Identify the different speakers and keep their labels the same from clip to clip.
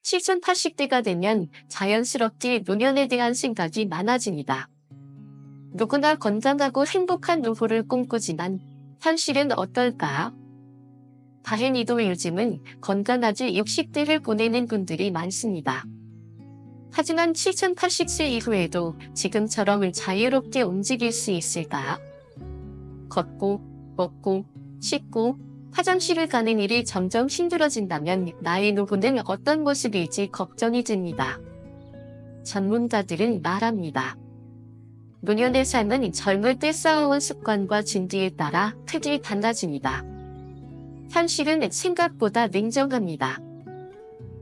Speaker 1: 실천 80대가 되면 자연스럽게 노년에 대한 생각이 많아집니다. 누구나 건강하고 행복한 노후를 꿈꾸지만 현실은 어떨까? 다행히도 요즘은 건강하게 60대를 보내는 분들이 많습니다. 하지만 7080세 이후에도 지금처럼 자유롭게 움직일 수 있을까? 걷고, 먹고, 씻고, 화장실을 가는 일이 점점 힘들어진다면 나의 노후는 어떤 모습일지 걱정이 듭니다. 전문가들은 말합니다. 노년의 삶은 젊을 때 쌓아온 습관과 진리에 따라 크게 달라집니다. 현실은 생각보다 냉정합니다.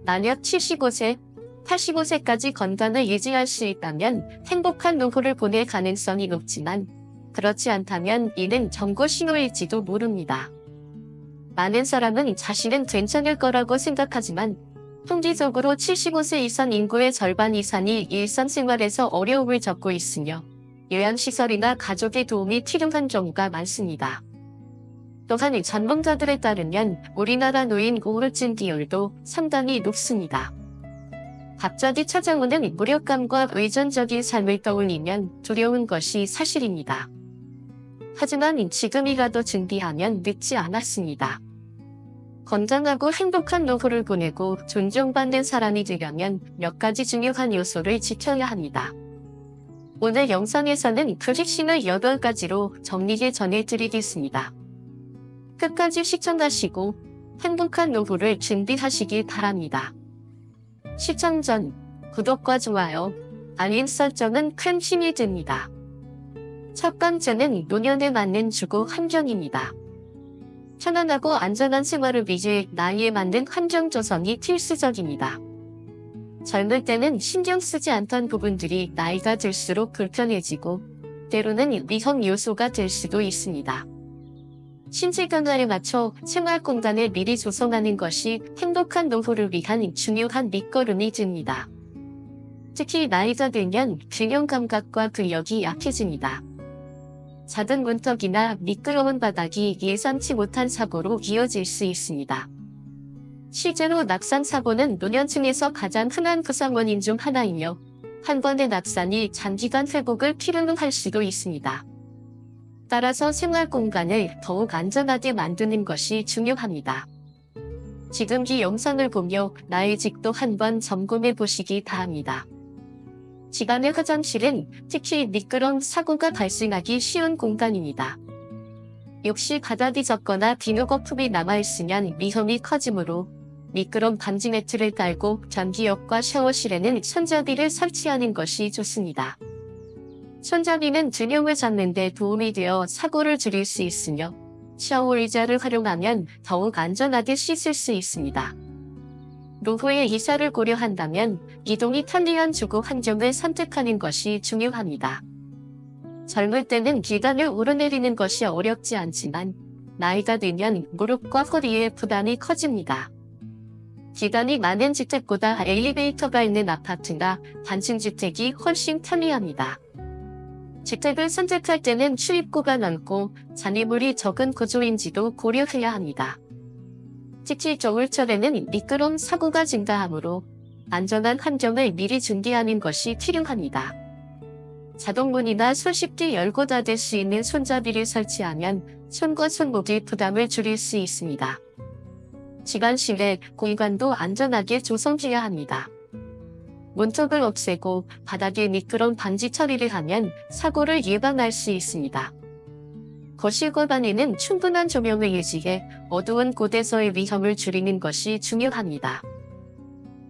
Speaker 1: 만약 75세, 85세까지 건강을 유지할 수 있다면 행복한 노후를 보낼 가능성이 높지만 그렇지 않다면 이는 경고 신호일지도 모릅니다. 많은 사람은 자신은 괜찮을 거라고 생각하지만 통계적으로 75세 이상 인구의 절반 이상이 일상생활에서 어려움을 겪고 있으며 요양시설이나 가족의 도움이 필요한 경우가 많습니다. 또한 전문가들에 따르면 우리나라 노인 우울증 비율도 상당히 높습니다. 갑자기 찾아오는 무력감과 의존적인 삶을 떠올리면 두려운 것이 사실입니다. 하지만 지금이라도 준비하면 늦지 않았습니다. 건강하고 행복한 노후를 보내고 존중받는 사람이 되려면 몇 가지 중요한 요소를 지켜야 합니다. 오늘 영상에서는 그 핵심을 8가지로 정리해 전해드리겠습니다. 끝까지 시청하시고 행복한 노후를 준비하시길 바랍니다. 시청 전 구독과 좋아요, 알림 설정은 큰 힘이 됩니다. 첫 번째는 노년에 맞는 주거 환경입니다. 편안하고 안전한 생활을 위해 나이에 맞는 환경 조성이 필수적입니다. 젊을 때는 신경 쓰지 않던 부분들이 나이가 들수록 불편해지고 때로는 위험 요소가 될 수도 있습니다. 신체 건강에 맞춰 생활 공간을 미리 조성하는 것이 행복한 노후를 위한 중요한 밑거름이 됩니다. 특히 나이가 들면 균형 감각과 근력이 약해집니다. 작은 문턱이나 미끄러운 바닥이 예상치 못한 사고로 이어질 수 있습니다. 실제로 낙상 사고는 노년층에서 가장 흔한 부상 원인 중 하나이며 한 번의 낙상이 장기간 회복을 필요로 할 수도 있습니다. 따라서 생활 공간을 더욱 안전하게 만드는 것이 중요합니다. 지금 이 영상을 보며 나의 집도 한번 점검해 보시기 바랍니다. 집안의 화장실은 특히 미끄럼 사고가 발생하기 쉬운 공간입니다. 역시 바닥이 젖거나 비누 거품이 남아있으면 위험이 커지므로 미끄럼 방지 매트를 깔고 변기역과 샤워실에는 손잡이를 설치하는 것이 좋습니다. 손잡이는 균형을 잡는 데 도움이 되어 사고를 줄일 수 있으며 샤워 의자를 활용하면 더욱 안전하게 씻을 수 있습니다. 노후에 이사를 고려한다면 이동이 편리한 주거 환경을 선택하는 것이 중요합니다. 젊을 때는 계단을 오르내리는 것이 어렵지 않지만 나이가 들면 무릎과 허리에 부담이 커집니다. 계단이 많은 주택보다 엘리베이터가 있는 아파트나 단층 주택이 훨씬 편리합니다. 주택을 선택할 때는 출입구가 넓고 잔해물이 적은 구조인지도 고려해야 합니다. 특히 겨울철에는 미끄럼 사고가 증가하므로 안전한 환경을 미리 준비하는 것이 필요합니다. 자동문이나 손쉽게 열고 닫을 수 있는 손잡이를 설치하면 손과 손목의 부담을 줄일 수 있습니다. 집안 실내 공간도 안전하게 조성해야 합니다. 문턱을 없애고 바닥에 미끄럼 방지 처리를 하면 사고를 예방할 수 있습니다. 거실 공간에는 충분한 조명을 유지해 어두운 곳에서의 위험을 줄이는 것이 중요합니다.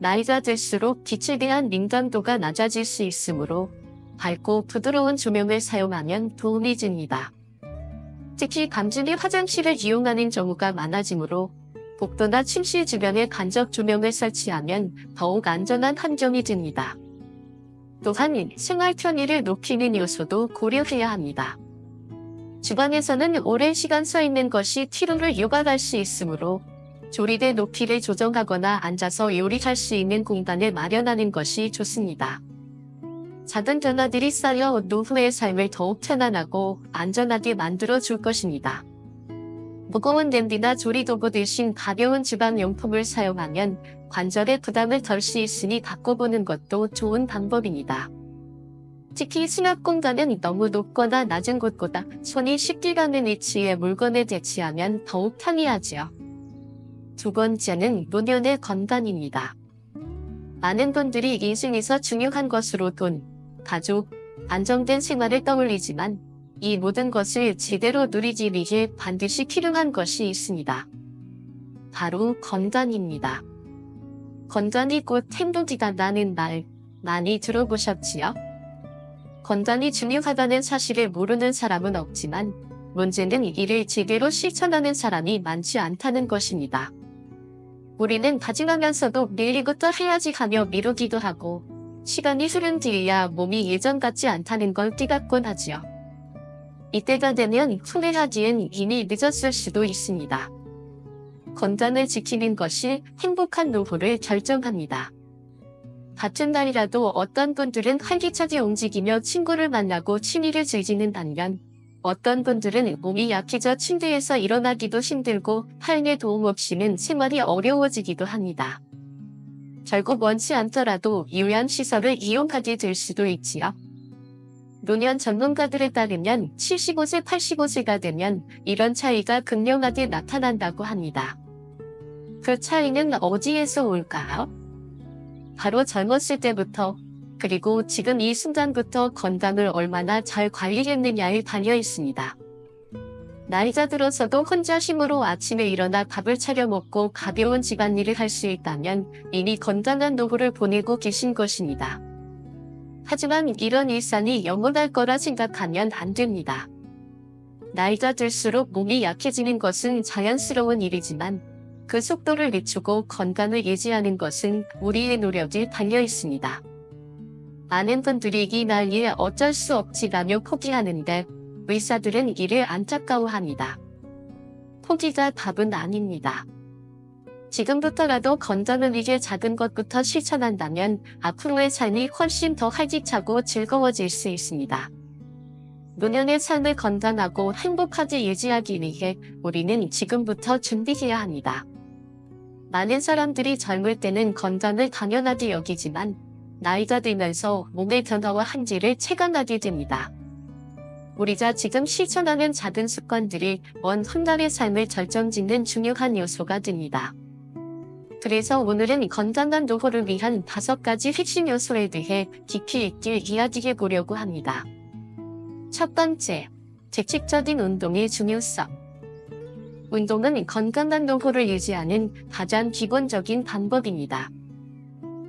Speaker 1: 나이가 들수록 빛에 대한 민감도가 낮아질 수 있으므로 밝고 부드러운 조명을 사용하면 도움이 됩니다. 특히 밤중에 화장실을 이용하는 경우가 많아지므로 복도나 침실 주변에 간접 조명을 설치하면 더욱 안전한 환경이 됩니다. 또한 생활 편의를 높이는 요소도 고려해야 합니다. 주방에서는 오랜 시간 서 있는 것이 피로를 유발할 수 있으므로 조리대 높이를 조정하거나 앉아서 요리할 수 있는 공간을 마련하는 것이 좋습니다. 작은 변화들이 쌓여 노후의 삶을 더욱 편안하고 안전하게 만들어 줄 것입니다. 무거운 냄비나 조리도구 대신 가벼운 주방용품을 사용하면 관절의 부담을 덜 수 있으니 바꿔보는 것도 좋은 방법입니다. 특히 수납 공간은 너무 높거나 낮은 곳보다 손이 쉽게 가는 위치에 물건을 배치하면 더욱 편리하지요. 두 번째는 노년의 건강입니다. 많은 분들이 인생에서 중요한 것으로 돈, 가족, 안정된 생활을 떠올리지만 이 모든 것을 제대로 누리기 위해 반드시 필요한 것이 있습니다. 바로 건강입니다. 건강이 곧 행복이다라는 말 많이 들어보셨지요? 건강이 중요하다는 사실을 모르는 사람은 없지만 문제는 이를 제대로 실천하는 사람이 많지 않다는 것입니다. 우리는 다짐하면서도 내일부터 해야지 하며 미루기도 하고 시간이 흐른 뒤에야 몸이 예전 같지 않다는 걸 깨닫곤 하지요. 이때가 되면 후회하기엔 이미 늦었을 수도 있습니다. 건강을 지키는 것이 행복한 노후를 결정합니다. 같은 날이라도 어떤 분들은 활기차게 움직이며 친구를 만나고 취미를 즐기는 반면 어떤 분들은 몸이 약해져 침대에서 일어나기도 힘들고 타인의 도움 없이는 생활이 어려워지기도 합니다. 결국 원치 않더라도 요양시설을 이용하게 될 수도 있지요. 노년 전문가들에 따르면 75세, 85세가 되면 이런 차이가 극명하게 나타난다고 합니다. 그 차이는 어디에서 올까요? 바로 젊었을 때부터 그리고 지금 이 순간부터 건강을 얼마나 잘 관리했느냐에 달려 있습니다. 나이가 들어서도 혼자 힘으로 아침에 일어나 밥을 차려 먹고 가벼운 집안일을 할 수 있다면 이미 건강한 노후를 보내고 계신 것입니다. 하지만 이런 일상이 영원할 거라 생각하면 안 됩니다. 나이가 들수록 몸이 약해지는 것은 자연스러운 일이지만 그 속도를 늦추고 건강을 유지하는 것은 우리의 노력이 달려 있습니다. 많은 분들이 이 나이에 어쩔 수 없지라며 포기하는데 의사들은 이를 안타까워합니다. 포기가 답은 아닙니다. 지금부터라도 건강을 위해 작은 것부터 실천한다면 앞으로의 삶이 훨씬 더 활기차고 즐거워질 수 있습니다. 노년의 삶을 건강하고 행복하게 유지하기 위해 우리는 지금부터 준비해야 합니다. 많은 사람들이 젊을 때는 건강을 당연하게 여기지만 나이가 들면서 몸의 변화와 한계를 체감하게 됩니다. 우리가 지금 실천하는 작은 습관들이 먼 훗날의 삶을 결정짓는 중요한 요소가 됩니다. 그래서 오늘은 건강한 노후를 위한 5가지 핵심 요소에 대해 깊이 있게 이야기해 보려고 합니다. 첫 번째, 규칙적인 운동의 중요성. 운동은 건강한 노후를 유지하는 가장 기본적인 방법입니다.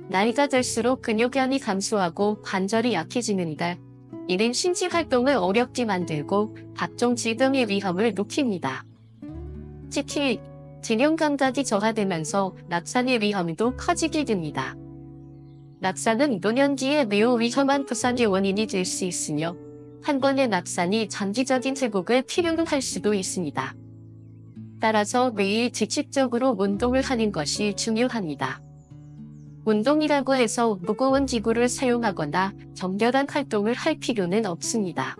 Speaker 1: 나이가 들수록 근육량이 감소하고 관절이 약해지는데 이는 신체 활동을 어렵게 만들고 각종 질병의 위험을 높입니다. 특히 균형 감각이 저하되면서 낙상의 위험도 커지게 됩니다. 낙상은 노년기에 매우 위험한 부상의 원인이 될 수 있으며 한 번의 낙상이 장기적인 회복을 필요로 할 수도 있습니다. 따라서 매일 규칙적으로 운동을 하는 것이 중요합니다. 운동이라고 해서 무거운 기구를 사용하거나 정결한 활동을 할 필요는 없습니다.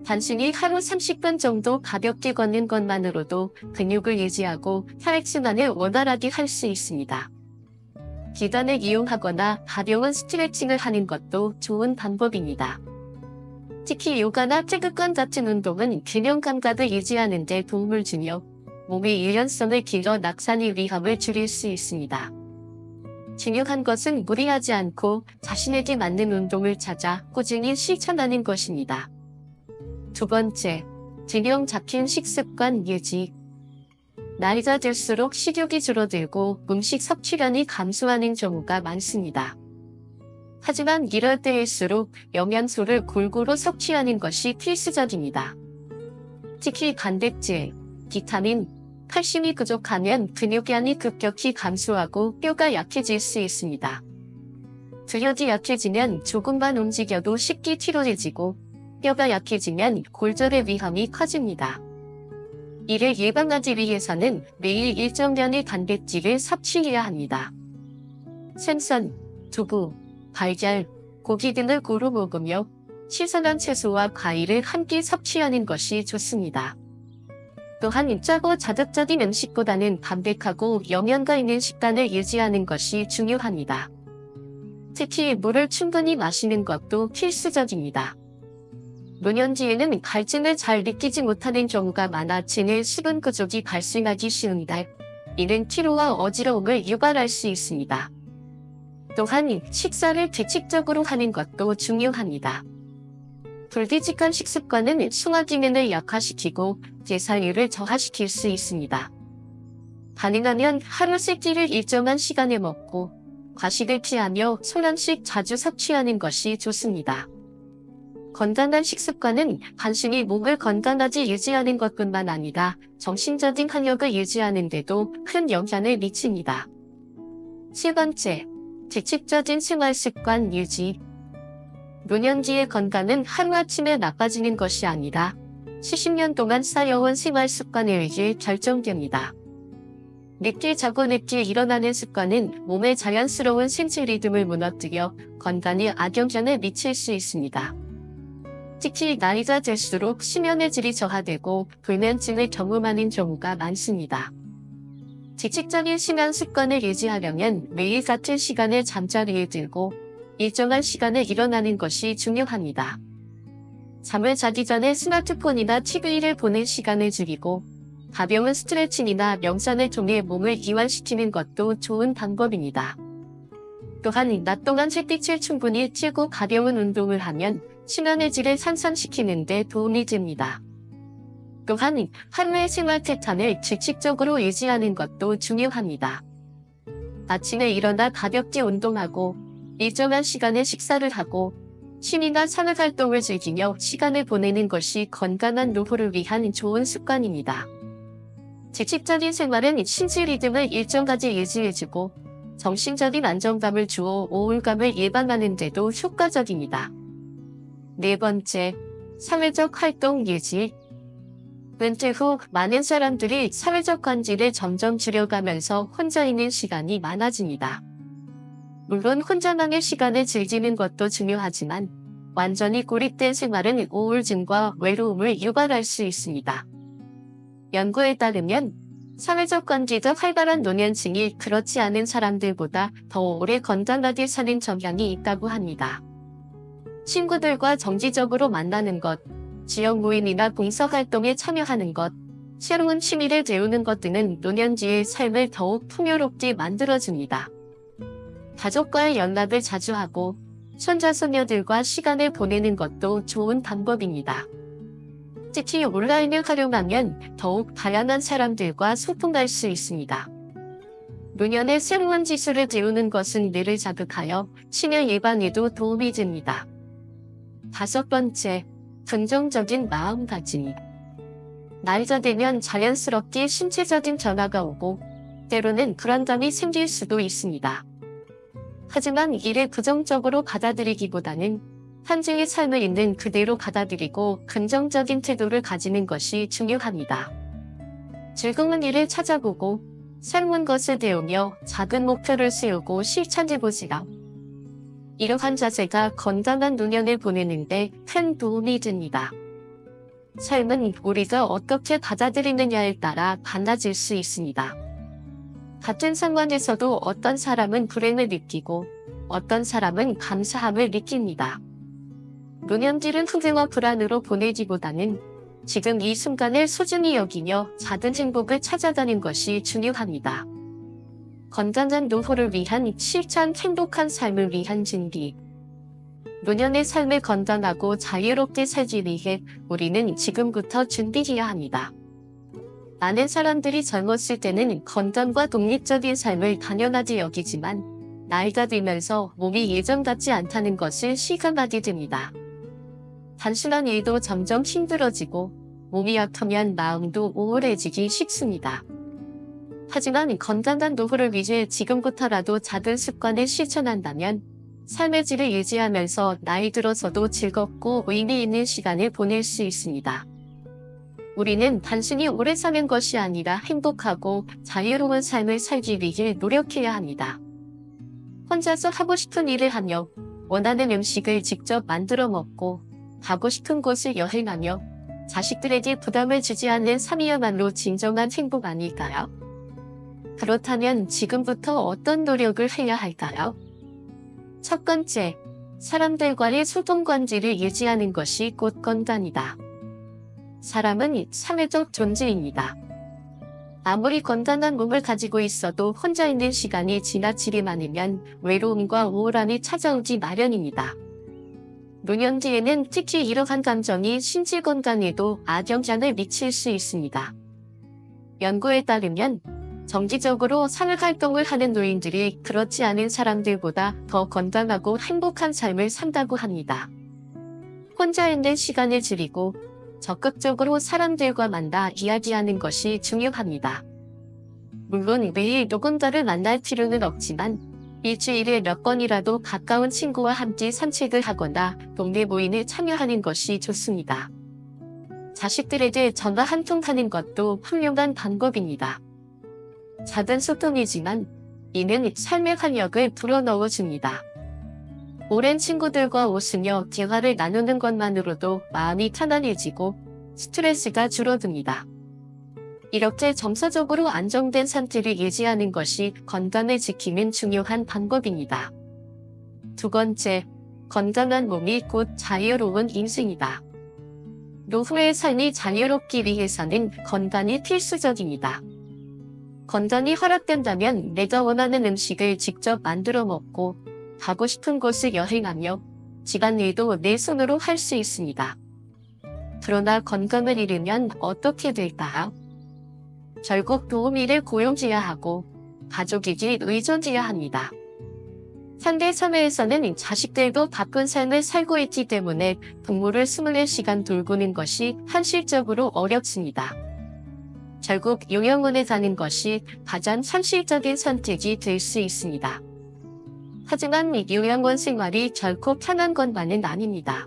Speaker 1: 단순히 하루 30분 정도 가볍게 걷는 것만으로도 근육을 유지하고 혈액순환을 원활하게 할 수 있습니다. 계단을 이용하거나 가벼운 스트레칭을 하는 것도 좋은 방법입니다. 특히 요가나 태극권 같은 운동은 균형 감각을 유지하는 데 도움을 주며 몸의 유연성을 길러 낙상의 위험을 줄일 수 있습니다. 중요한 것은 무리하지 않고 자신에게 맞는 운동을 찾아 꾸준히 실천하는 것입니다. 두 번째, 균형 잡힌 식습관 유지. 나이가 들수록 식욕이 줄어들고 음식 섭취량이 감소하는 경우가 많습니다. 하지만 이럴 때일수록 영양소를 골고루 섭취하는 것이 필수적입니다. 특히 단백질, 비타민, 칼슘이 부족하면 근육량이 급격히 감소하고 뼈가 약해질 수 있습니다. 근육이 약해지면 조금만 움직여도 쉽게 피로해지고 뼈가 약해지면 골절의 위험이 커집니다. 이를 예방하기 위해서는 매일 일정량의 단백질을 섭취해야 합니다. 생선, 두부, 달걀, 고기 등을 고루 먹으며 신선한 채소와 과일을 함께 섭취하는 것이 좋습니다. 또한 짜고 자극적인 음식보다는 담백하고 영양가 있는 식단을 유지하는 것이 중요합니다. 특히 물을 충분히 마시는 것도 필수적입니다. 노년기에는 갈증을 잘 느끼지 못하는 경우가 많아 체내 수분 부족이 발생하기 쉬운데 이는 피로와 어지러움을 유발할 수 있습니다. 또한 식사를 규칙적으로 하는 것도 중요합니다. 불규칙한 식습관은 소화 기능을 약화시키고 대사율을 저하시킬 수 있습니다. 가능하면 하루 세 끼를 일정한 시간에 먹고 과식을 피하며 소량씩 자주 섭취하는 것이 좋습니다. 건강한 식습관은 단순히 몸을 건강하게 유지하는 것뿐만 아니라 정신적인 활력을 유지하는 데도 큰 영향을 미칩니다. 세 번째, 규칙적인 생활습관 유지. 노년기의 건강은 하루아침에 나빠지는 것이 아니라 수십 년 동안 쌓여온 생활습관에 의해 결정됩니다. 늦게 자고 늦게 일어나는 습관은 몸의 자연스러운 생체 리듬을 무너뜨려 건강에 악영향을 미칠 수 있습니다. 특히 나이가 들수록 수면의 질이 저하되고 불면증을 경험하는 경우가 많습니다. 규칙적인 수면 습관을 유지하려면 매일 같은 시간에 잠자리에 들고 일정한 시간에 일어나는 것이 중요합니다. 잠을 자기 전에 스마트폰이나 TV를 보는 시간을 줄이고 가벼운 스트레칭이나 명상을 통해 몸을 이완시키는 것도 좋은 방법입니다. 또한 낮 동안 햇빛을 충분히 쬐고 가벼운 운동을 하면 수면의 질을 향상시키는 데 도움이 됩니다. 또한 하루의 생활 패턴을 규칙적으로 유지하는 것도 중요합니다. 아침에 일어나 가볍게 운동하고 일정한 시간에 식사를 하고 취미나 사회활동을 즐기며 시간을 보내는 것이 건강한 노후를 위한 좋은 습관입니다. 규칙적인 생활은 신체 리듬을 일정하게 유지해주고 정신적인 안정감을 주어 우울감을 예방하는 데도 효과적입니다. 네 번째, 사회적 활동 유지. 은퇴 후 많은 사람들이 사회적 관계를 점점 줄여가면서 혼자 있는 시간이 많아집니다. 물론 혼자만의 시간을 즐기는 것도 중요하지만 완전히 고립된 생활은 우울증과 외로움을 유발할 수 있습니다. 연구에 따르면 사회적 관계가 활발한 노년층이 그렇지 않은 사람들보다 더 오래 건강하게 사는 경향이 있다고 합니다. 친구들과 정기적으로 만나는 것, 지역 모임이나 봉사활동에 참여하는 것, 새로운 취미를 배우는 것 등은 노년기의 삶을 더욱 풍요롭게 만들어줍니다. 가족과의 연락을 자주 하고 손자손녀들과 시간을 보내는 것도 좋은 방법입니다. 특히 온라인을 활용하면 더욱 다양한 사람들과 소통할 수 있습니다. 노년에 새로운 기술을 배우는 것은 뇌를 자극하여 치매 예방에도 도움이 됩니다. 다섯 번째, 긍정적인 마음가짐. 나이가 되면 자연스럽게 신체적인 변화가 오고 때로는 불안감이 생길 수도 있습니다. 하지만 이를 부정적으로 받아들이기보다는 현재의 삶을 있는 그대로 받아들이고 긍정적인 태도를 가지는 것이 중요합니다. 즐거운 일을 찾아보고 새로운 것을 배우며 작은 목표를 세우고 실천해보시라. 이러한 자세가 건강한 노년을 보내는 데 큰 도움이 됩니다. 삶은 우리가 어떻게 받아들이느냐에 따라 달라질 수 있습니다. 같은 상황에서도 어떤 사람은 불행을 느끼고 어떤 사람은 감사함을 느낍니다. 노년기를 후회와 불안으로 보내기보다는 지금 이 순간을 소중히 여기며 작은 행복을 찾아가는 것이 중요합니다. 건강한 노후를 위한 실천, 행복한 삶을 위한 준비. 노년의 삶을 건강하고 자유롭게 살기 위해 우리는 지금부터 준비해야 합니다. 많은 사람들이 젊었을 때는 건강과 독립적인 삶을 당연하게 여기지만 나이가 들면서 몸이 예전 같지 않다는 것을 실감하게 됩니다. 단순한 일도 점점 힘들어지고 몸이 아프면 마음도 우울해지기 쉽습니다. 하지만 건강한 노후를 위해 지금부터라도 작은 습관을 실천한다면 삶의 질을 유지하면서 나이 들어서도 즐겁고 의미 있는 시간을 보낼 수 있습니다. 우리는 단순히 오래 사는 것이 아니라 행복하고 자유로운 삶을 살기 위해 노력해야 합니다. 혼자서 하고 싶은 일을 하며 원하는 음식을 직접 만들어 먹고 가고 싶은 곳을 여행하며 자식들에게 부담을 주지 않는 삶이야말로 진정한 행복 아닐까요? 그렇다면 지금부터 어떤 노력을 해야 할까요? 첫 번째, 사람들과의 소통 관계를 유지하는 것이 곧 건강이다. 사람은 사회적 존재입니다. 아무리 건강한 몸을 가지고 있어도 혼자 있는 시간이 지나치게 많으면 외로움과 우울함이 찾아오기 마련입니다. 노년기에는 특히 이러한 감정이 신체 건강에도 악영향을 미칠 수 있습니다. 연구에 따르면 정기적으로 사회활동을 하는 노인들이 그렇지 않은 사람들보다 더 건강하고 행복한 삶을 산다고 합니다. 혼자 있는 시간을 줄이고 적극적으로 사람들과 만나 이야기하는 것이 중요합니다. 물론 매일 누군가를 만날 필요는 없지만 일주일에 몇 번이라도 가까운 친구와 함께 산책을 하거나 동네 모임에 참여하는 것이 좋습니다. 자식들에게 전화 한 통 하는 것도 훌륭한 방법입니다. 작은 소통이지만 이는 삶의 활력을 불어넣어 줍니다. 오랜 친구들과 웃으며 대화를 나누는 것만으로도 마음이 편안해지고 스트레스가 줄어듭니다. 이렇게 정서적으로 안정된 상태를 유지하는 것이 건강을 지키는 중요한 방법입니다. 두 번째, 건강한 몸이 곧 자유로운 인생이다. 노후의 삶이 자유롭기 위해서는 건강이 필수적입니다. 건강이 허락된다면 내가 원하는 음식을 직접 만들어 먹고 가고 싶은 곳을 여행하며 집안일도 내 손으로 할 수 있습니다. 그러나 건강을 잃으면 어떻게 될까요? 결국 도우미를 고용해야 하고 가족에게 의존해야 합니다. 현대 사회에서는 자식들도 바쁜 삶을 살고 있기 때문에 부모를 24시간 돌보는 것이 현실적으로 어렵습니다. 결국 요양원에 가는 것이 가장 현실적인 선택이 될 수 있습니다. 하지만 요양원 생활이 결코 편한 것만은 아닙니다.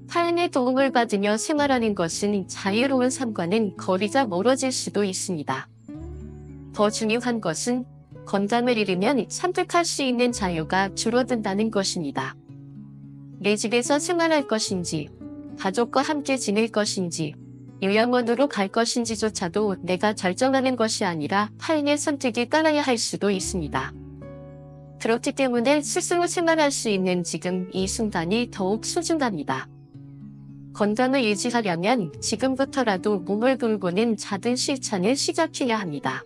Speaker 1: 타인의 도움을 받으며 생활하는 것은 자유로운 삶과는 거리가 멀어질 수도 있습니다. 더 중요한 것은 건강을 잃으면 선택할 수 있는 자유가 줄어든다는 것입니다. 내 집에서 생활할 것인지, 가족과 함께 지낼 것인지, 요양원으로 갈 것인지조차도 내가 결정하는 것이 아니라 타인의 선택에 따라야 할 수도 있습니다. 그렇기 때문에 스스로 생활할 수 있는 지금 이 순간이 더욱 소중합니다. 건강을 유지하려면 지금부터라도 몸을 돌보는 작은 실천을 시작해야 합니다.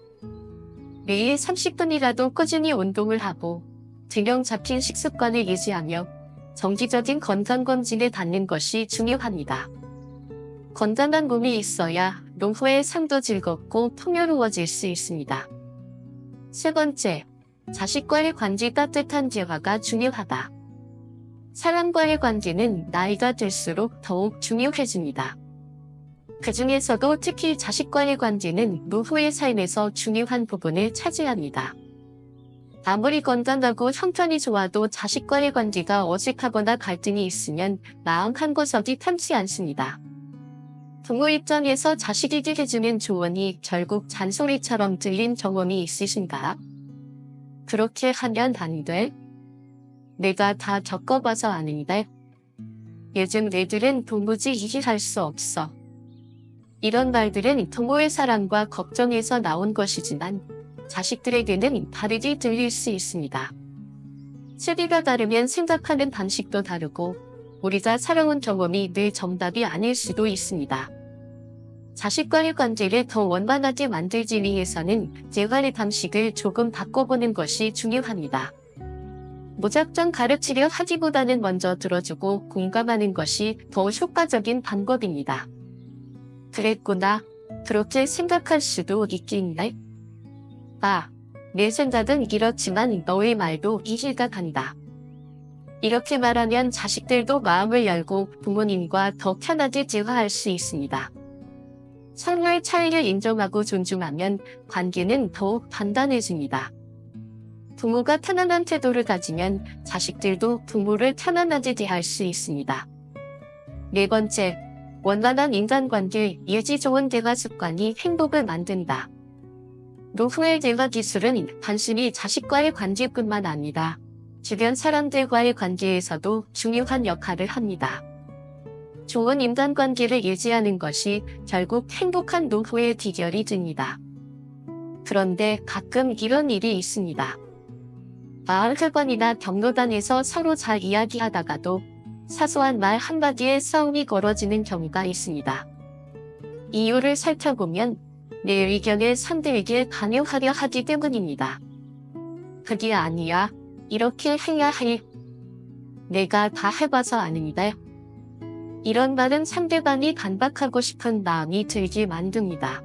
Speaker 1: 매일 30분이라도 꾸준히 운동을 하고 균형 잡힌 식습관을 유지하며 정기적인 건강검진을 받는 것이 중요합니다. 건강한 몸이 있어야 노후의 삶도 즐겁고 풍요로워질 수 있습니다. 세 번째, 자식과의 관계 따뜻한 대화가 중요하다. 사람과의 관계는 나이가 들수록 더욱 중요해집니다. 그 중에서도 특히 자식과의 관계는 노후의 삶에서 중요한 부분을 차지합니다. 아무리 건강하고 형편이 좋아도 자식과의 관계가 어색하거나 갈등이 있으면 마음 한구석이 편치 않습니다. 부모 입장에서 자식에게 해주는 조언이 결국 잔소리처럼 들린 경험이 있으신가? 그렇게 하면 안 돼. 내가 다 겪어봐서 아는데. 요즘 애들은 도무지 이해할 수 없어. 이런 말들은 부모의 사랑과 걱정에서 나온 것이지만 자식들에게는 다르게 들릴 수 있습니다. 세대가 다르면 생각하는 방식도 다르고 우리가 살아온 경험이 늘 정답이 아닐 수도 있습니다. 자식과의 관계를 더 원만하게 만들기 위해서는 대화의 방식을 조금 바꿔보는 것이 중요합니다. 무작정 가르치려 하기보다는 먼저 들어주고 공감하는 것이 더 효과적인 방법입니다. 그랬구나. 그렇게 생각할 수도 있겠네. 아, 내 생각은 이렇지만 너의 말도 이해가 간다. 이렇게 말하면 자식들도 마음을 열고 부모님과 더 편하게 대화할 수 있습니다. 서로의 차이를 인정하고 존중하면 관계는 더욱 단단해집니다. 부모가 편안한 태도를 가지면 자식들도 부모를 편안하게 대할 수 있습니다. 네 번째, 원만한 인간관계 유지 좋은 대화 습관이 행복을 만든다. 노후의 대화 기술은 단순히 자식과의 관계뿐만 아니라 주변 사람들과의 관계에서도 중요한 역할을 합니다. 좋은 인간관계를 유지하는 것이 결국 행복한 노후의 비결이 됩니다. 그런데 가끔 이런 일이 있습니다. 마을회관이나 경로당에서 서로 잘 이야기하다가도 사소한 말 한마디에 싸움이 벌어지는 경우가 있습니다. 이유를 살펴보면 내 의견을 상대에게 강요하려 하기 때문입니다. 그게 아니야. 이렇게 해야 해. 내가 다 해봐서 아는데. 이런 말은 상대방이 반박하고 싶은 마음이 들게 만듭니다.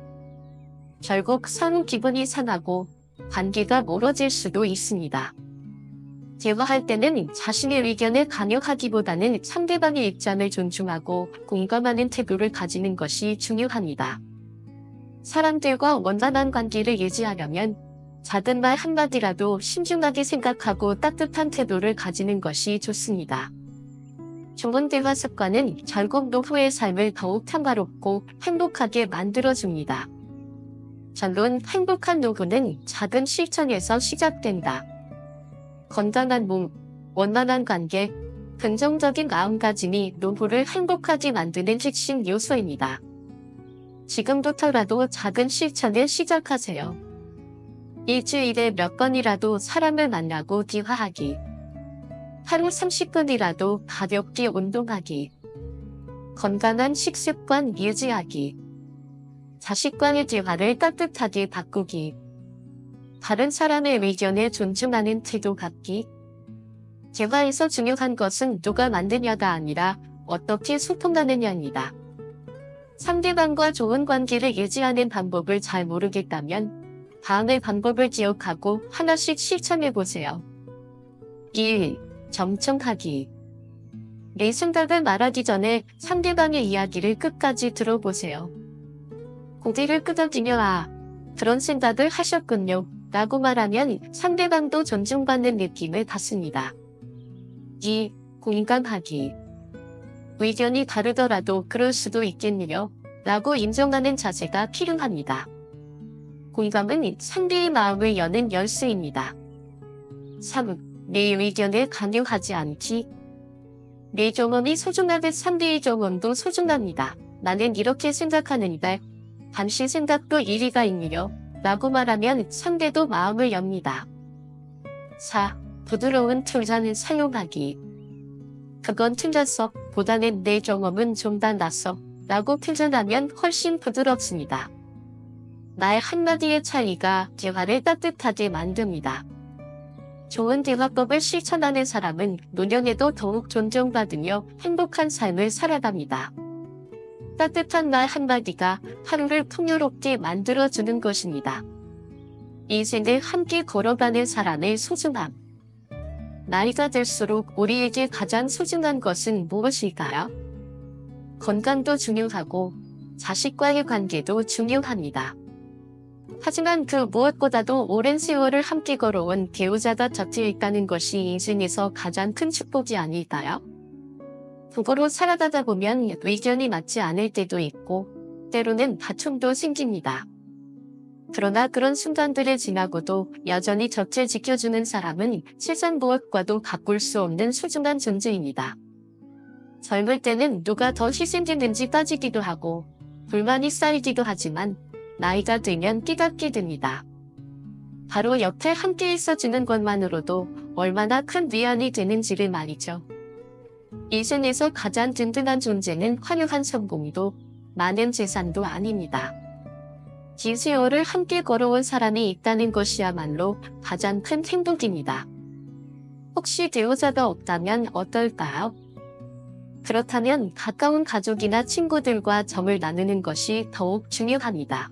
Speaker 1: 결국 서로 기분이 상하고 관계가 멀어질 수도 있습니다. 대화할 때는 자신의 의견을 강요하기보다는 상대방의 입장을 존중하고 공감하는 태도를 가지는 것이 중요합니다. 사람들과 원만한 관계를 유지하려면 작은 말 한마디라도 신중하게 생각하고 따뜻한 태도를 가지는 것이 좋습니다. 좋은 대화 습관은 결국 노후의 삶을 더욱 평화롭고 행복하게 만들어줍니다. 결론, 행복한 노후는 작은 실천에서 시작된다. 건강한 몸, 원만한 관계, 긍정적인 마음가짐이 노후를 행복하게 만드는 핵심 요소입니다. 지금부터라도 작은 실천을 시작하세요. 일주일에 몇 번이라도 사람을 만나고 대화하기. 하루 30분이라도 가볍게 운동하기. 건강한 식습관 유지하기. 자식과의 대화를 따뜻하게 바꾸기. 다른 사람의 의견에 존중하는 태도 갖기. 대화에서 중요한 것은 누가 만드냐가 아니라 어떻게 소통하느냐입니다. 상대방과 좋은 관계를 유지하는 방법을 잘 모르겠다면 다음의 방법을 기억하고 하나씩 실천해보세요. 1. 경청하기. 내 생각을 말하기 전에 상대방의 이야기를 끝까지 들어보세요. 고개를 끄덕이며 그런 생각을 하셨군요 라고 말하면 상대방도 존중받는 느낌을 받습니다. 2. 공감하기. 의견이 다르더라도 그럴 수도 있겠네요 라고 인정하는 자세가 필요합니다. 공감은 상대의 마음을 여는 열쇠입니다. 3. 내 의견을 강요하지 않기. 내 경험이 소중하듯 상대의 경험도 소중합니다. 나는 이렇게 생각하는데 당신 생각도 일리가 있네요 라고 말하면 상대도 마음을 엽니다. 4. 부드러운 표현을 사용하기. 그건 틀렸어 보다는 내 경험은 좀 더 낫어 라고 표현하면 훨씬 부드럽습니다. 말 한마디의 차이가 대화를 따뜻하게 만듭니다. 좋은 대화법을 실천하는 사람은 노년에도 더욱 존중받으며 행복한 삶을 살아갑니다. 따뜻한 말 한마디가 하루를 풍요롭게 만들어주는 것입니다. 인생을 함께 걸어가는 사람의 소중함. 나이가 들수록 우리에게 가장 소중한 것은 무엇일까요? 건강도 중요하고 자식과의 관계도 중요합니다. 하지만 그 무엇보다도 오랜 세월을 함께 걸어온 배우자가 곁에 있다는 것이 인생에서 가장 큰 축복이 아닐까요? 부부로 살아가다 보면 의견이 맞지 않을 때도 있고 때로는 다툼도 생깁니다. 그러나 그런 순간들을 지나고도 여전히 곁을 지켜주는 사람은 세상 무엇과도 바꿀 수 없는 소중한 존재입니다. 젊을 때는 누가 더 희생됐는지 따지기도 하고 불만이 쌓이기도 하지만 나이가 들면 깨닫게 됩니다. 바로 옆에 함께 있어주는 것만으로도 얼마나 큰 위안이 되는지를 말이죠. 인생에서 가장 든든한 존재는 화려한 성공도 많은 재산도 아닙니다. 긴 세월을 함께 걸어온 사람이 있다는 것이야말로 가장 큰 행복입니다. 혹시 배우자가 없다면 어떨까요? 그렇다면 가까운 가족이나 친구들과 정을 나누는 것이 더욱 중요합니다.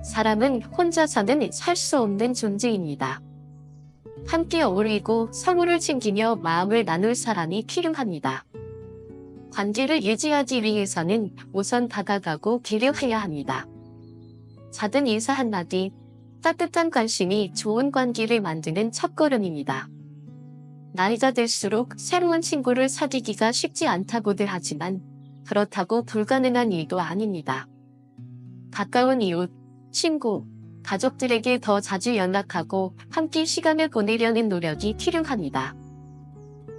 Speaker 1: 사람은 혼자서는 살 수 없는 존재입니다. 함께 어울리고 서로를 챙기며 마음을 나눌 사람이 필요합니다. 관계를 유지하기 위해서는 우선 다가가고 배려해야 합니다. 작은 인사 한마디, 따뜻한 관심이 좋은 관계를 만드는 첫걸음입니다. 나이가 들수록 새로운 친구를 사귀기가 쉽지 않다고들 하지만 그렇다고 불가능한 일도 아닙니다. 가까운 이웃, 친구, 가족들에게 더 자주 연락하고 함께 시간을 보내려는 노력이 필요합니다.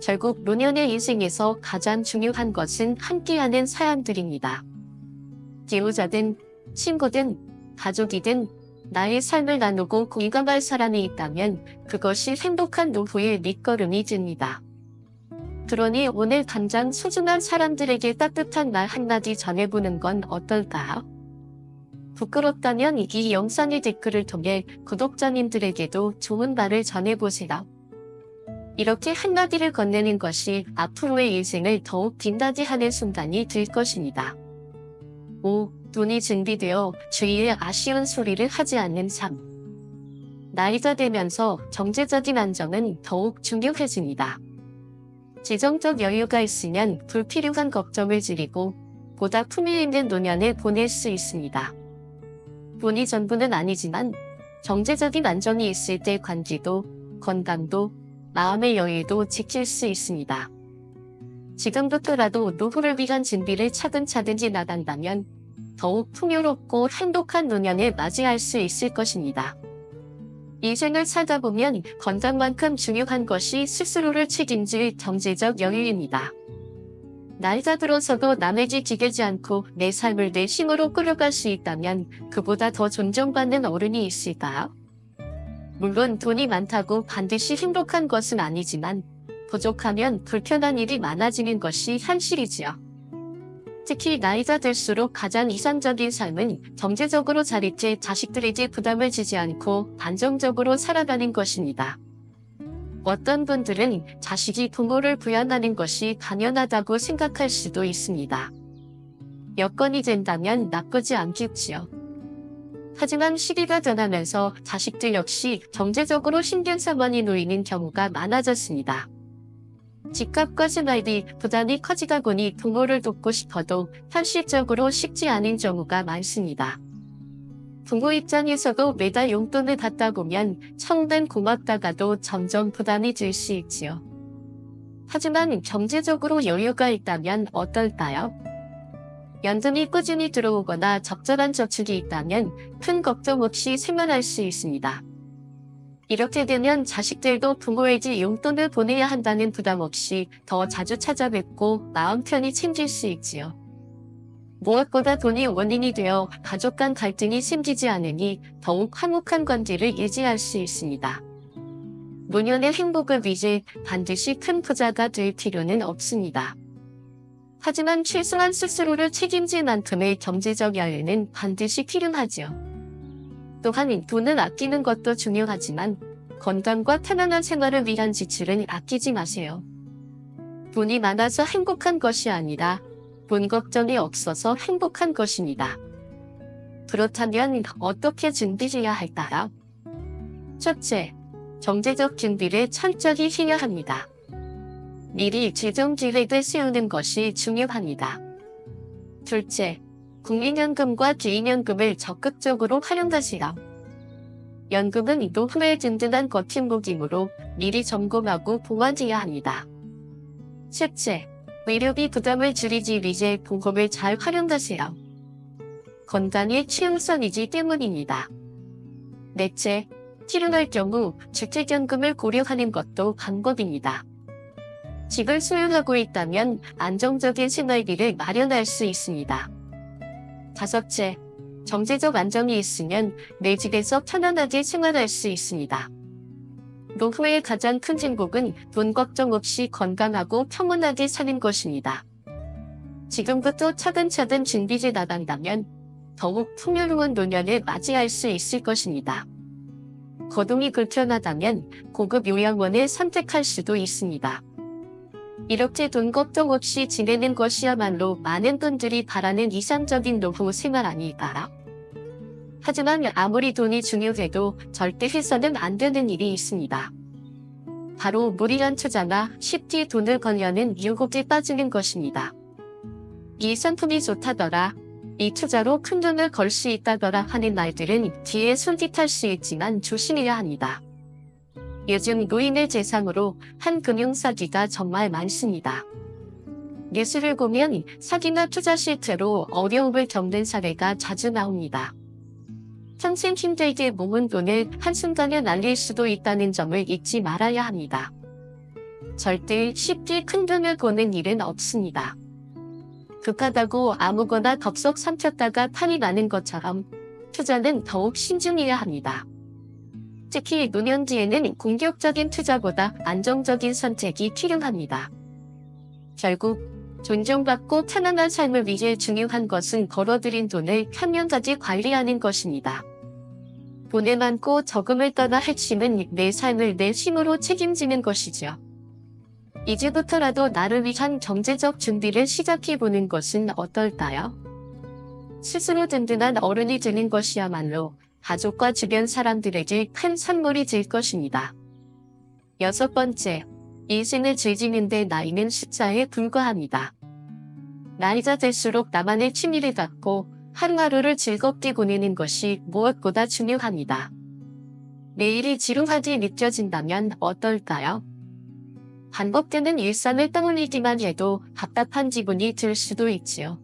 Speaker 1: 결국 노년의 인생에서 가장 중요한 것은 함께하는 사람들입니다. 배우자든 친구든 가족이든 나의 삶을 나누고 공감할 사람이 있다면 그것이 행복한 노후의 밑거름이 됩니다. 그러니 오늘 당장 소중한 사람들에게 따뜻한 말 한마디 전해보는 건 어떨까요? 부끄럽다면 이 영상의 댓글을 통해 구독자님들에게도 좋은 말을 전해보세요. 이렇게 한마디를 건네는 것이 앞으로의 인생을 더욱 빛나게 하는 순간이 될 것입니다. 5. 돈이 준비되어 주위에 아쉬운 소리를 하지 않는 삶. 나이가 들면서 경제적인 안정은 더욱 중요해집니다. 재정적 여유가 있으면 불필요한 걱정을 줄이고 보다 품위 있는 노년을 보낼 수 있습니다. 돈이 전부는 아니지만 경제적인 안정이 있을 때 관계도, 건강도, 마음의 여유도 지킬 수 있습니다. 지금부터라도 노후를 위한 준비를 차근차근 해나간다면 더욱 풍요롭고 행복한 노년을 맞이할 수 있을 것입니다. 인생을 살다 보면 건강만큼 중요한 것이 스스로를 책임질 경제적 여유입니다. 나이가 들어서도 남에게 기대지 않고 내 삶을 내 힘으로 끌어갈 수 있다면 그보다 더 존중받는 어른이 있을까요? 물론 돈이 많다고 반드시 행복한 것은 아니지만 부족하면 불편한 일이 많아지는 것이 현실이지요. 특히 나이가 들수록 가장 이상적인 삶은 경제적으로 잘 있게 자식들에게 부담을 주지 않고 안정적으로 살아가는 것입니다. 어떤 분들은 자식이 부모를 부양하는 것이 당연하다고 생각할 수도 있습니다. 여건이 된다면 나쁘지 않겠지요. 하지만 시기가 변하면서 자식들 역시 경제적으로 신경사만이 놓이는 경우가 많아졌습니다. 집값과 생활비 부담이 커지다 보니 부모를 돕고 싶어도 현실적으로 쉽지 않은 경우가 많습니다. 부모 입장에서도 매달 용돈을 받다 보면 처음엔 고맙다가도 점점 부담이 들 수 있지요. 하지만 경제적으로 여유가 있다면 어떨까요? 연금이 꾸준히 들어오거나 적절한 저축이 있다면 큰 걱정 없이 생활할 수 있습니다. 이렇게 되면 자식들도 부모에게 용돈을 보내야 한다는 부담 없이 더 자주 찾아뵙고 마음 편히 챙길 수 있지요. 무엇보다 돈이 원인이 되어 가족 간 갈등이 생기지 않으니 더욱 화목한 관계를 유지할 수 있습니다. 노년의 행복을 위해 반드시 큰 부자가 될 필요는 없습니다. 하지만 최소한 스스로를 책임질 만큼의 경제적 여유는 반드시 필요하지요. 또한 돈을 아끼는 것도 중요하지만 건강과 편안한 생활을 위한 지출은 아끼지 마세요. 돈이 많아서 행복한 것이 아니라 돈 걱정이 없어서 행복한 것입니다. 그렇다면 어떻게 준비해야 할까요? 첫째, 경제적 준비를 철저히 해야 합니다. 미리 재정 계획을 세우는 것이 중요합니다. 둘째, 국민연금과 개인연금을 적극적으로 활용하시라. 연금은 노후에 든든한 버팀목이므로 미리 점검하고 보완해야 합니다. 셋째, 의료비 부담을 줄이기 위해 보험을 잘 활용하세요. 건강이 최우선이기 때문입니다. 넷째, 필요할 경우 주택연금을 고려하는 것도 방법입니다. 집을 소유하고 있다면 안정적인 생활비를 마련할 수 있습니다. 다섯째, 경제적 안정이 있으면 내 집에서 편안하게 생활할 수 있습니다. 노후의 가장 큰 행복은 돈 걱정 없이 건강하고 평온하게 사는 것입니다. 지금부터 차근차근 준비해 나간다면 더욱 풍요로운 노년을 맞이할 수 있을 것입니다. 거동이 불편하다면 고급 요양원을 선택할 수도 있습니다. 이렇게 돈 걱정 없이 지내는 것이야말로 많은 분들이 바라는 이상적인 노후 생활 아닐까요? 하지만 아무리 돈이 중요해도 절대 해서는 안 되는 일이 있습니다. 바로 무리한 투자나 쉽게 돈을 걸려는 유혹에 빠지는 것입니다. 이 상품이 좋다더라, 이 투자로 큰 돈을 벌 수 있다더라 하는 말들은 뒤에 솔깃할 수 있지만 조심해야 합니다. 요즘 노인을 대상으로 한 금융사기가 정말 많습니다. 뉴스를 보면 사기나 투자 실패로 어려움을 겪는 사례가 자주 나옵니다. 평생 힘들게 모은 돈을 한순간에 날릴 수도 있다는 점을 잊지 말아야 합니다. 절대 쉽게 큰 돈을 버는 일은 없습니다. 급하다고 아무거나 덥석 삼켰다가 탈이 나는 것처럼 투자는 더욱 신중해야 합니다. 특히 노년기에는 공격적인 투자보다 안정적인 선택이 필요합니다. 결국 존중받고 편안한 삶을 위해 중요한 것은 벌어들인 돈을 현명하게 관리하는 것입니다. 돈을 많고 적음을 떠나 핵심은 내 삶을 내 힘으로 책임지는 것이죠. 이제부터라도 나를 위한 경제적 준비를 시작해보는 것은 어떨까요? 스스로 든든한 어른이 되는 것이야말로 가족과 주변 사람들에게 큰 선물이 될 것입니다. 6번째, 인생을 즐기는데 나이는 숫자에 불과합니다. 나이가 들수록 나만의 취미를 갖고 하루하루를 즐겁게 보내는 것이 무엇보다 중요합니다. 매일이 지루하게 느껴진다면 어떨까요? 반복되는 일상을 떠올리기만 해도 답답한 기분이 들 수도 있지요.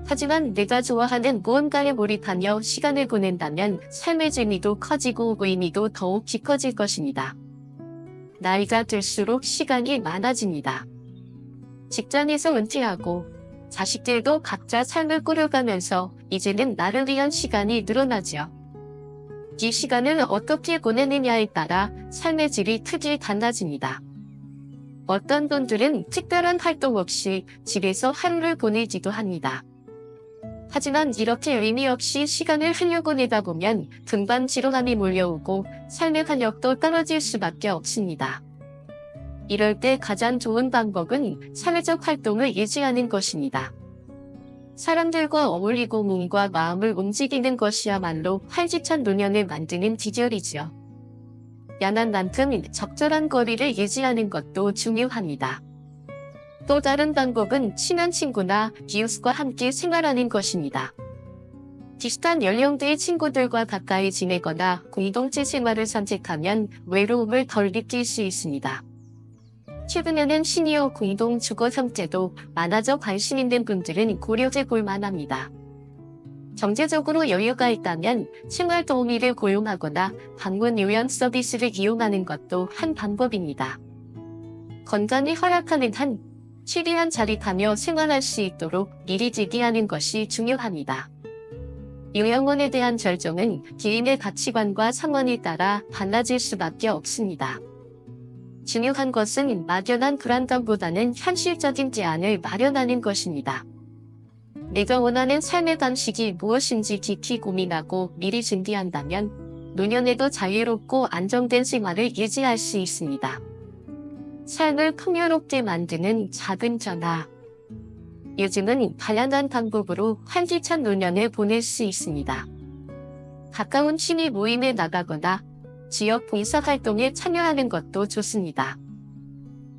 Speaker 1: 하지만 내가 좋아하는 무언가에 몰입하며 시간을 보낸다면 삶의 재미도 커지고 의미도 더욱 깊어질 것입니다. 나이가 들수록 시간이 많아집니다. 직장에서 은퇴하고 자식들도 각자 삶을 꾸려가면서 이제는 나를 위한 시간이 늘어나죠. 이 시간을 어떻게 보내느냐에 따라 삶의 질이 크게 달라집니다. 어떤 분들은 특별한 활동 없이 집에서 하루를 보내기도 합니다. 하지만 이렇게 의미 없이 시간을 흘려보내다 보면 금방 지루함이 몰려오고 삶의 활력도 떨어질 수밖에 없습니다. 이럴 때 가장 좋은 방법은 사회적 활동을 유지하는 것입니다. 사람들과 어울리고 몸과 마음을 움직이는 것이야말로 활기찬 노년을 만드는 비결이지요. 연한 만큼 적절한 거리를 유지하는 것도 중요합니다. 또 다른 방법은 친한 친구나 이웃과 함께 생활하는 것입니다. 비슷한 연령대의 친구들과 가까이 지내거나 공동체 생활을 선택하면 외로움을 덜 느낄 수 있습니다. 최근에는 시니어 공동 주거 형태도 많아져 관심 있는 분들은 고려해 볼 만합니다. 경제적으로 여유가 있다면 생활 도우미를 고용하거나 방문 요양 서비스를 이용하는 것도 한 방법입니다. 건강이 허락하는 한 최대한 자립하며 생활할 수 있도록 미리 대비하는 것이 중요합니다. 요양원에 대한 결정은 개인의 가치관과 상황에 따라 달라질 수밖에 없습니다. 중요한 것은 막연한 불안감보다는 현실적인 제안을 마련하는 것입니다. 내가 원하는 삶의 방식이 무엇인지 깊이 고민하고 미리 준비한다면 노년에도 자유롭고 안정된 생활을 유지할 수 있습니다. 삶을 풍요롭게 만드는 작은 변화. 요즘은 다양한 방법으로 활기찬 노년을 보낼 수 있습니다. 가까운 취미 모임에 나가거나 지역 봉사활동에 참여하는 것도 좋습니다.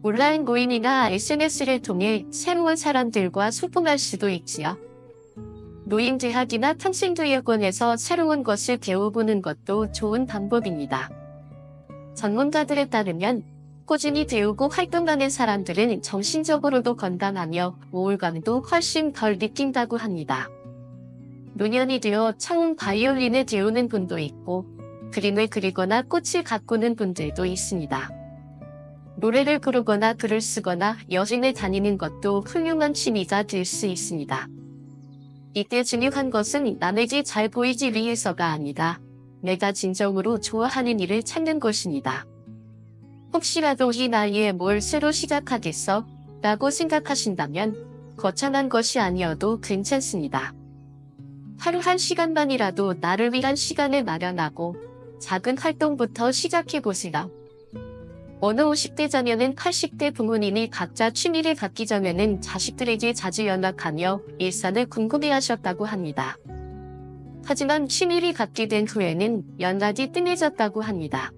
Speaker 1: 온라인 모임이나 SNS를 통해 새로운 사람들과 소통할 수도 있지요. 노인대학이나 평생교육원에서 새로운 것을 배워보는 것도 좋은 방법입니다. 전문가들에 따르면 꾸준히 배우고 활동하는 사람들은 정신적으로도 건강하며 우울감도 훨씬 덜 느낀다고 합니다. 노년이 되어 처음 바이올린을 배우는 분도 있고 그림을 그리거나 꽃을 가꾸는 분들도 있습니다. 노래를 부르거나 글을 쓰거나 여행을 다니는 것도 훌륭한 취미가 될 수 있습니다. 이때 중요한 것은 남에게 잘 보이기 위해서가 아니라 내가 진정으로 좋아하는 일을 찾는 것입니다. 혹시라도 이 나이에 뭘 새로 시작하겠어? 라고 생각하신다면 거창한 것이 아니어도 괜찮습니다. 하루 1시간만이라도 나를 위한 시간을 마련하고 작은 활동부터 시작해보세요. 어느 50대 자녀는 80대 부모님이 각자 취미를 갖기 전에는 자식들에게 자주 연락하며 일상을 궁금해하셨다고 합니다. 하지만 취미를 갖게 된 후에는 연락이 뜸해졌다고 합니다.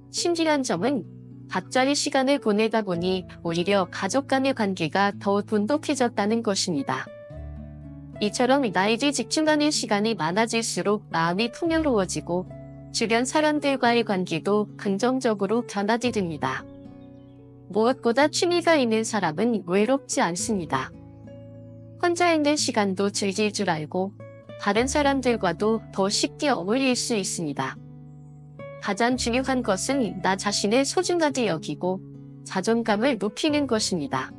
Speaker 1: 신기한 점은 각자의 시간을 보내다 보니 오히려 가족 간의 관계가 더욱 돈독해졌다는 것입니다. 이처럼 나에게 집중하는 시간이 많아질수록 마음이 풍요로워지고 주변 사람들과의 관계도 긍정적으로 변하게 됩니다. 무엇보다 취미가 있는 사람은 외롭지 않습니다. 혼자 있는 시간도 즐길 줄 알고 다른 사람들과도 더 쉽게 어울릴 수 있습니다. 가장 중요한 것은 나 자신을 소중하게 여기고 자존감을 높이는 것입니다.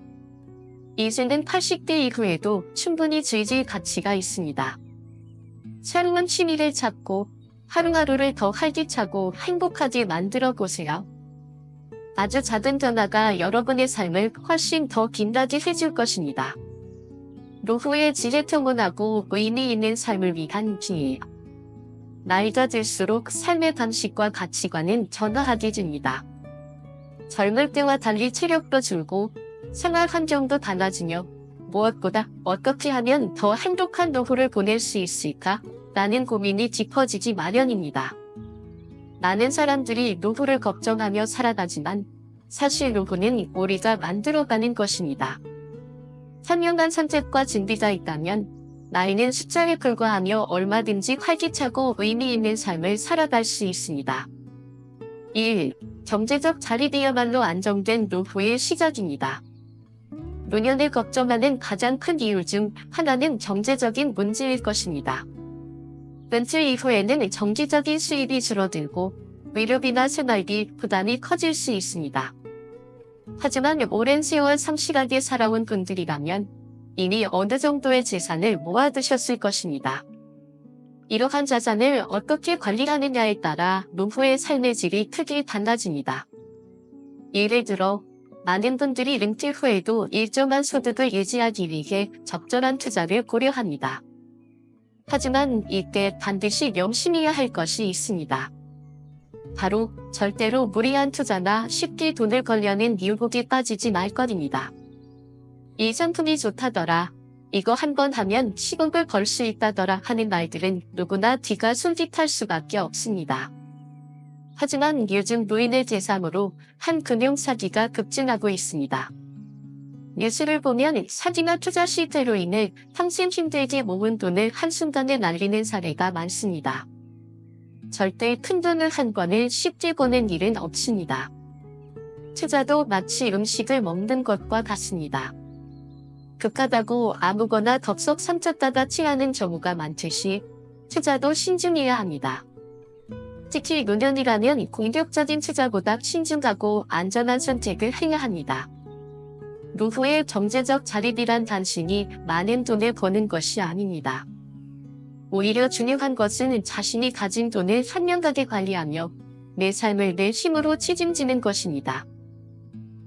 Speaker 1: 이제는 80대 이후에도 충분히 즐길 가치가 있습니다. 새로운 취미를 찾고 하루하루를 더 활기차고 행복하게 만들어 보세요. 아주 작은 변화가 여러분의 삶을 훨씬 더 빛나게 해줄 것입니다. 노후의 지혜평온하고 의미 있는 삶을 위한 기회. 나이가 들수록 삶의 방식과 가치관은 변화하게 됩니다. 젊을 때와 달리 체력도 줄고 생활 환경도 달라지며 무엇보다 어떻게 하면 더 행복한 노후를 보낼 수 있을까? 라는 고민이 깊어지기 마련입니다. 많은 사람들이 노후를 걱정하며 살아가지만 사실 노후는 우리가 만들어가는 것입니다. 현명한 선택과 준비가 있다면 나이는 숫자에 불과하며 얼마든지 활기차고 의미 있는 삶을 살아갈 수 있습니다. 1. 경제적 자립이야말로 안정된 노후의 시작입니다. 노년을 걱정하는 가장 큰 이유 중 하나는 경제적인 문제일 것입니다. 은퇴 이후에는 정기적인 수입이 줄어들고 의료비나 생활비 부담이 커질 수 있습니다. 하지만 오랜 세월 성실하게 살아온 분들이라면 이미 어느 정도의 재산을 모아두셨을 것입니다. 이러한 자산을 어떻게 관리하느냐에 따라 노후의 삶의 질이 크게 달라집니다. 예를 들어 많은 분들이 은퇴 후에도 일정한 소득을 유지하기 위해 적절한 투자를 고려합니다. 하지만 이때 반드시 명심해야 할 것이 있습니다. 바로 절대로 무리한 투자나 쉽게 돈을 걸려는 유혹에 빠지지 말 것입니다. 이 상품이 좋다더라, 이거 한번 하면 10억을 벌 수 있다더라 하는 말들은 누구나 귀가 솔깃할 수밖에 없습니다. 하지만 요즘 노인의 대상으로 한 금융사기가 급증하고 있습니다. 뉴스를 보면 사기나 투자 실패로 인해 평생 힘들게 모은 돈을 한순간에 날리는 사례가 많습니다. 절대 큰 돈을 한 번에 쉽게 버는 일은 없습니다. 투자도 마치 음식을 먹는 것과 같습니다. 급하다고 아무거나 덥석 삼켰다가 취하는 경우가 많듯이 투자도 신중해야 합니다. 특히 노년이라면 공격적인 투자보다 신중하고 안전한 선택을 해야 합니다. 노후의 경제적 자립이란 단순히 많은 돈을 버는 것이 아닙니다. 오히려 중요한 것은 자신이 가진 돈을 현명하게 관리하며 내 삶을 내 힘으로 책임지는 것입니다.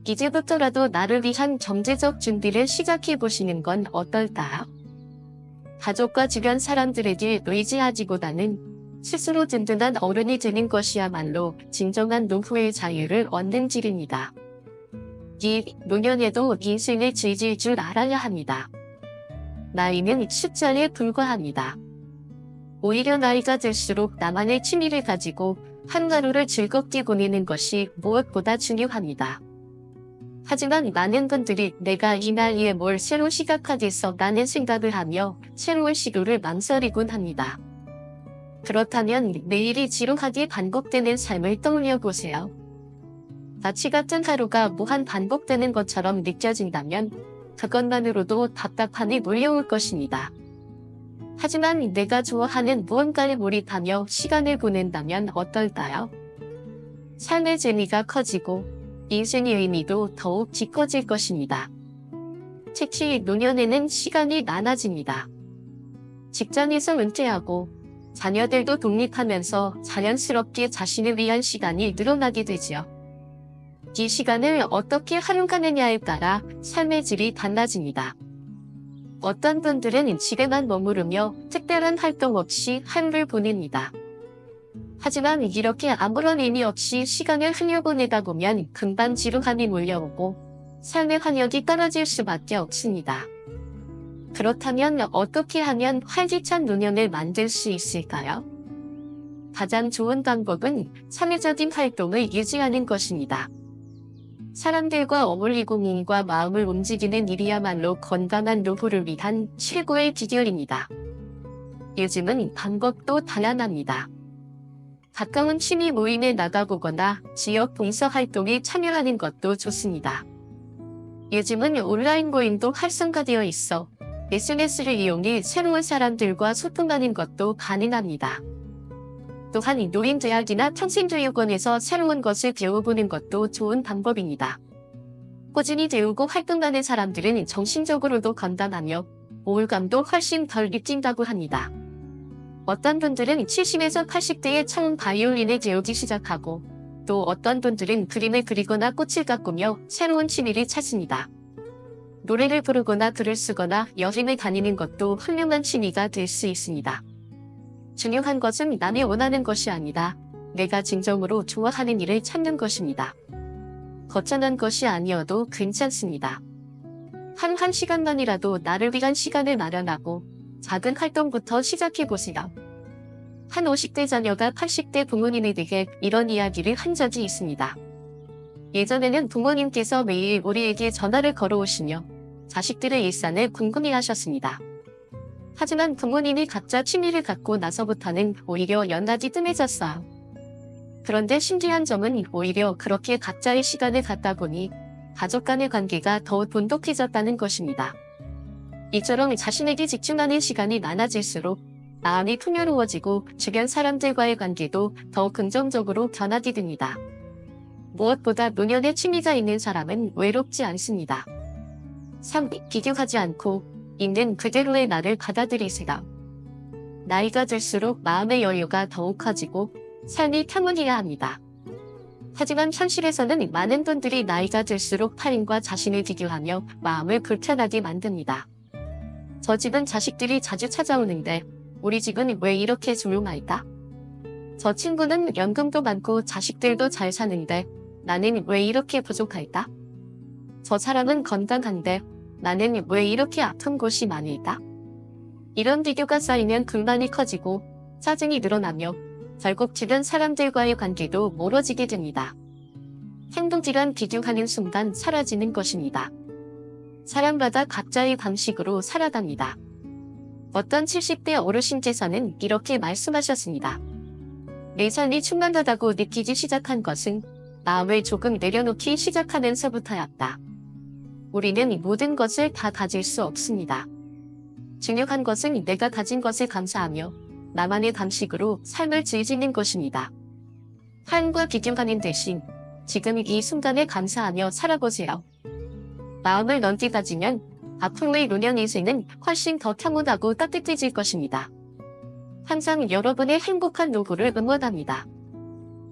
Speaker 1: 이제부터라도 나를 위한 경제적 준비를 시작해 보시는 건 어떨까요? 가족과 주변 사람들에게 의지하기보다는 스스로 든든한 어른이 되는 것이야말로 진정한 노후의 자유를 얻는 길입니다. 이 노년에도 인생을 즐길 줄 알아야 합니다. 나이는 숫자에 불과합니다. 오히려 나이가 들수록 나만의 취미를 가지고 하루하루를 즐겁게 보내는 것이 무엇보다 중요합니다. 하지만 많은 분들이 내가 이 나이에 뭘 새로 시작하겠어 라는 생각을 하며 새로운 시도를 망설이곤 합니다. 그렇다면 매일이 지루하게 반복되는 삶을 떠올려 보세요. 마치 같은 하루가 무한 반복되는 것처럼 느껴진다면 그것만으로도 답답함이 몰려올 것입니다. 하지만 내가 좋아하는 무언가에 몰입하며 시간을 보낸다면 어떨까요? 삶의 재미가 커지고 인생의 의미도 더욱 깊어질 것입니다. 특히 노년에는 시간이 많아집니다. 직장에서 은퇴하고 자녀들도 독립하면서 자연스럽게 자신을 위한 시간이 늘어나게 되지요. 이 시간을 어떻게 활용하느냐에 따라 삶의 질이 달라집니다. 어떤 분들은 집에만 머무르며 특별한 활동 없이 하루를 보냅니다. 하지만 이렇게 아무런 의미 없이 시간을 흘려보내다 보면 금방 지루함이 몰려오고 삶의 활력이 떨어질 수밖에 없습니다. 그렇다면 어떻게 하면 활기찬 노년을 만들 수 있을까요? 가장 좋은 방법은 참여적인 활동을 유지하는 것입니다. 사람들과 어울리고 몸과 마음을 움직이는 일이야말로 건강한 노후를 위한 최고의 비결입니다. 요즘은 방법도 다양합니다. 가까운 취미 모임에 나가보거나 지역 봉사 활동에 참여하는 것도 좋습니다. 요즘은 온라인 모임도 활성화되어 있어 SNS를 이용해 새로운 사람들과 소통하는 것도 가능합니다. 또한 노인대학이나 평생교육원에서 새로운 것을 배워보는 것도 좋은 방법입니다. 꾸준히 배우고 활동하는 사람들은 정신적으로도 건강하며 우울감도 훨씬 덜 느낀다고 합니다. 어떤 분들은 70에서 80대에 처음 바이올린을 배우기 시작하고 또 어떤 분들은 그림을 그리거나 꽃을 가꾸며 새로운 취미를 찾습니다. 노래를 부르거나 글을 쓰거나 여행을 다니는 것도 훌륭한 취미가 될 수 있습니다. 중요한 것은 남이 원하는 것이 아니다. 내가 진정으로 좋아하는 일을 찾는 것입니다. 거창한 것이 아니어도 괜찮습니다. 한 1시간만이라도 나를 위한 시간을 마련하고 작은 활동부터 시작해보세요. 한 50대 자녀가 80대 부모님에 대해 이런 이야기를 한 적이 있습니다. 예전에는 부모님께서 매일 우리에게 전화를 걸어오시며 자식들의 일상을 궁금해하셨습니다. 하지만 부모님이 각자 취미를 갖고 나서부터는 오히려 연락이 뜸해졌어요. 그런데 신기한 점은 오히려 그렇게 각자의 시간을 갖다 보니 가족 간의 관계가 더욱 돈독해졌다는 것입니다. 이처럼 자신에게 집중하는 시간이 많아질수록 마음이 풍요로워지고 주변 사람들과의 관계도 더욱 긍정적으로 변하게 됩니다. 무엇보다 노년에 취미가 있는 사람은 외롭지 않습니다. 3. 비교하지 않고 있는 그대로의 나를 받아들이세요. 나이가 들수록 마음의 여유가 더욱 커지고 삶이 평온해야 합니다. 하지만 현실에서는 많은 분들이 나이가 들수록 타인과 자신을 비교하며 마음을 불편하게 만듭니다. 저 집은 자식들이 자주 찾아오는데 우리 집은 왜 이렇게 조용할까? 저 친구는 연금도 많고 자식들도 잘 사는데 나는 왜 이렇게 부족할까? 저 사람은 건강한데 나는 왜 이렇게 아픈 곳이 많을까? 이런 비교가 쌓이면 불만이 커지고 짜증이 늘어나며 결국 주변 사람들과의 관계도 멀어지게 됩니다. 행동질환 비교하는 순간 사라지는 것입니다. 사람마다 각자의 방식으로 살아갑니다. 어떤 70대 어르신께서는 이렇게 말씀하셨습니다. 내 삶이 충만하다고 느끼기 시작한 것은 마음을 조금 내려놓기 시작하면서부터였다. 우리는 모든 것을 다 가질 수 없습니다. 중요한 것은 내가 가진 것에 감사하며 나만의 방식으로 삶을 즐기는 것입니다. 타인과 비교하는 대신 지금 이 순간에 감사하며 살아보세요. 마음을 넓게 가지면 앞으로의 노년 인생은 훨씬 더 평온하고 따뜻해질 것입니다. 항상 여러분의 행복한 노후를 응원합니다.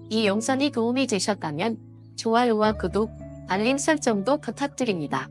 Speaker 1: 이 영상이 도움이 되셨다면 좋아요와 구독, 알림 설정도 부탁드립니다.